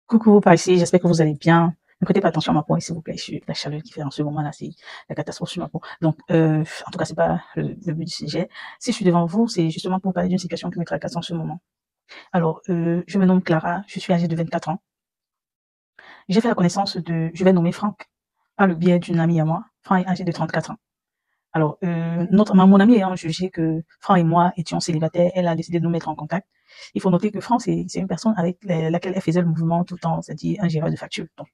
Coucou par ici, j'espère que vous allez bien. Ne prêtez pas attention à ma peau, s'il vous plaît. La chaleur qui fait en ce moment-là, c'est la catastrophe sur ma peau. Donc, en tout cas, c'est pas le but du sujet. Si je suis devant vous, c'est justement pour parler d'une situation qui me tracasse en ce moment. Alors, je me nomme Clara, je suis âgée de 24 ans. J'ai fait la connaissance de, je vais nommer Franck, par le biais d'une amie à moi. Franck est âgé de 34 ans. Alors, mon amie ayant jugé que Franck et moi étions célibataires, elle a décidé de nous mettre en contact. Il faut noter que Franck, c'est une personne avec laquelle elle faisait le mouvement tout le temps, c'est-à-dire un géreur de facture. Donc,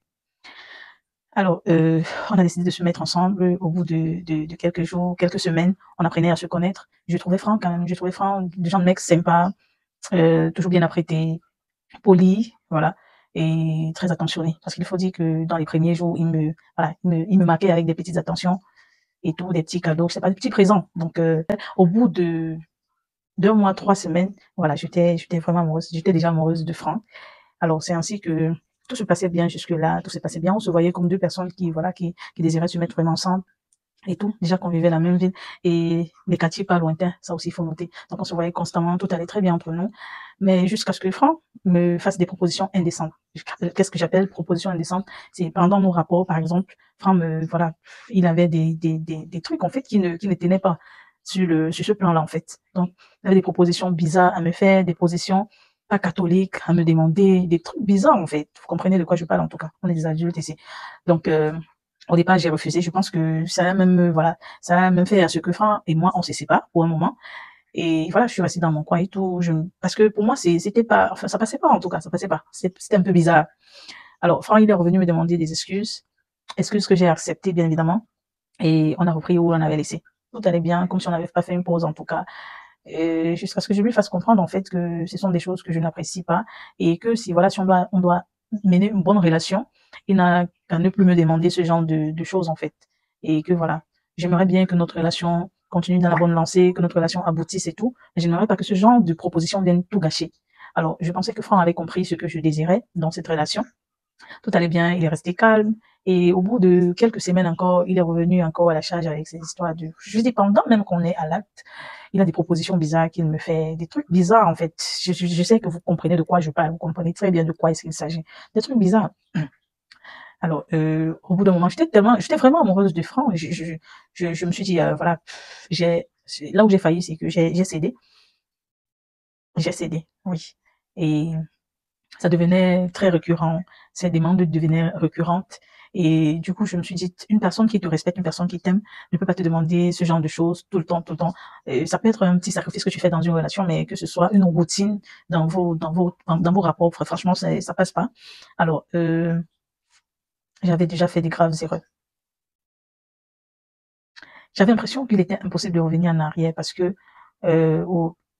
alors, on a décidé de se mettre ensemble. Au bout de quelques jours, quelques semaines, on apprenait à se connaître. Je trouvais Franck quand même, je trouvais Franck des gens de mec sympa, toujours bien apprêté, poli, voilà, et très attentionné. Parce qu'il faut dire que dans les premiers jours, voilà, il me marquait avec des petites attentions et tout, des petits cadeaux, c'est pas des petits présents. Donc, au bout de 2 mois, 3 semaines, voilà, j'étais vraiment amoureuse, j'étais déjà amoureuse de Franck. Alors, c'est ainsi que tout se passait bien jusque-là, tout se passait bien. On se voyait comme deux personnes voilà, qui désiraient se mettre vraiment ensemble et tout. Déjà qu'on vivait la même ville et les quartiers pas lointains, ça aussi, il faut noter. Donc, on se voyait constamment, tout allait très bien entre nous. Mais jusqu'à ce que Franck me fasse des propositions indécentes. Qu'est-ce que j'appelle propositions indécentes? C'est pendant nos rapports, par exemple, Franck voilà, il avait des trucs, en fait, qui ne tenaient pas sur ce plan-là, en fait. Donc, il avait des propositions bizarres à me faire, des positions pas catholiques à me demander, des trucs bizarres, en fait. Vous comprenez de quoi je parle, en tout cas. On est des adultes ici. Donc, au départ, j'ai refusé. Je pense que ça a même, voilà, ça a même fait à ce que Franck et moi, on se sépare pour un moment. Et voilà, je suis restée dans mon coin et tout. Parce que pour moi, c'était pas, enfin, ça passait pas, en tout cas, ça passait pas. C'était un peu bizarre. Alors, Franck, il est revenu me demander des excuses. Excuses que j'ai acceptées, bien évidemment. Et on a repris où on avait laissé. Tout allait bien, comme si on n'avait pas fait une pause, en tout cas. Jusqu'à ce que je lui fasse comprendre, en fait, que ce sont des choses que je n'apprécie pas. Et que si, voilà, si on doit mener une bonne relation, il n'a qu'à ne plus me demander ce genre de choses, en fait. Et que voilà, j'aimerais bien que notre relation continue dans la bonne lancée, que notre relation aboutisse et tout. Mais je n'aimerais pas que ce genre de proposition vienne tout gâcher. Alors, je pensais que Franck avait compris ce que je désirais dans cette relation. Tout allait bien, il est resté calme. Et au bout de quelques semaines encore, il est revenu encore à la charge avec ses histoires de, je dis pendant même qu'on est à l'acte, il a des propositions bizarres qu'il me fait, des trucs bizarres, en fait. Je sais que vous comprenez de quoi je parle, vous comprenez très bien de quoi est-ce qu'il s'agit. Des trucs bizarres. Alors, au bout d'un moment, j'étais vraiment amoureuse de Franck. Je me suis dit, voilà, là où j'ai failli, c'est que j'ai cédé. J'ai cédé, oui. Et ça devenait très récurrent. Ces demandes devenaient récurrentes. Et du coup, je me suis dit, une personne qui te respecte, une personne qui t'aime, ne peut pas te demander ce genre de choses tout le temps, tout le temps. Ça peut être un petit sacrifice que tu fais dans une relation, mais que ce soit une routine dans vos rapports, franchement, ça passe pas. Alors, j'avais déjà fait des graves erreurs. J'avais l'impression qu'il était impossible de revenir en arrière parce que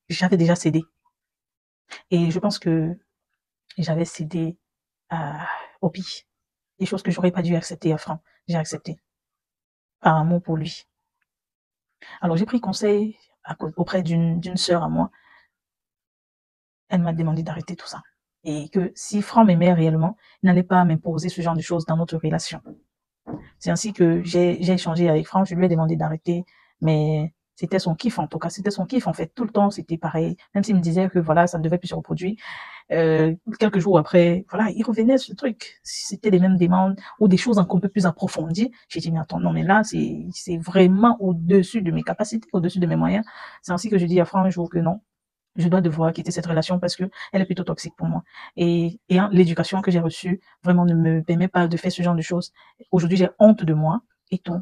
j'avais déjà cédé. Et je pense que j'avais cédé au pire. Des choses que j'aurais pas dû accepter à Franck. J'ai accepté. Par amour pour lui. Alors, j'ai pris conseil auprès d'une sœur à moi. Elle m'a demandé d'arrêter tout ça. Et que si Franck m'aimait réellement, il n'allait pas m'imposer ce genre de choses dans notre relation. C'est ainsi que j'ai échangé avec Franck. Je lui ai demandé d'arrêter. Mais c'était son kiff, en tout cas. C'était son kiff, en fait. Tout le temps, c'était pareil. Même s'il me disait que voilà, ça ne devait plus se reproduire. Quelques jours après, voilà, il revenait ce truc. C'était les mêmes demandes ou des choses encore un peu plus approfondies. J'ai dit, mais attends, non, mais là, c'est vraiment au-dessus de mes capacités, au-dessus de mes moyens. C'est ainsi que je dis à Franck un jour que non, je dois devoir quitter cette relation parce que elle est plutôt toxique pour moi. Et l'éducation que j'ai reçue vraiment ne me permet pas de faire ce genre de choses. Aujourd'hui, j'ai honte de moi et tout.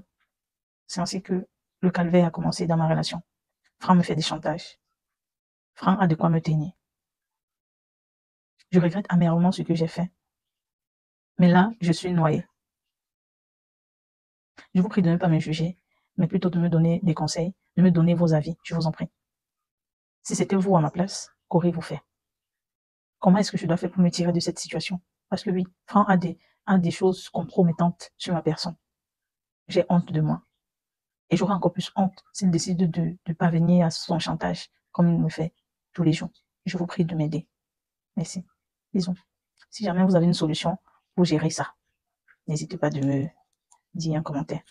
C'est ainsi que le calvaire a commencé dans ma relation. Franck me fait des chantages. Franck a de quoi me tenir. Je regrette amèrement ce que j'ai fait. Mais là, je suis noyée. Je vous prie de ne pas me juger, mais plutôt de me donner des conseils, de me donner vos avis, je vous en prie. Si c'était vous à ma place, qu'auriez-vous fait? Comment est-ce que je dois faire pour me tirer de cette situation? Parce que oui, Franck a des choses compromettantes sur ma personne. J'ai honte de moi. Et j'aurai encore plus honte s'il décide de parvenir à son chantage, comme il me fait tous les jours. Je vous prie de m'aider. Merci. Disons, si jamais vous avez une solution pour gérer ça, n'hésitez pas de me dire un commentaire.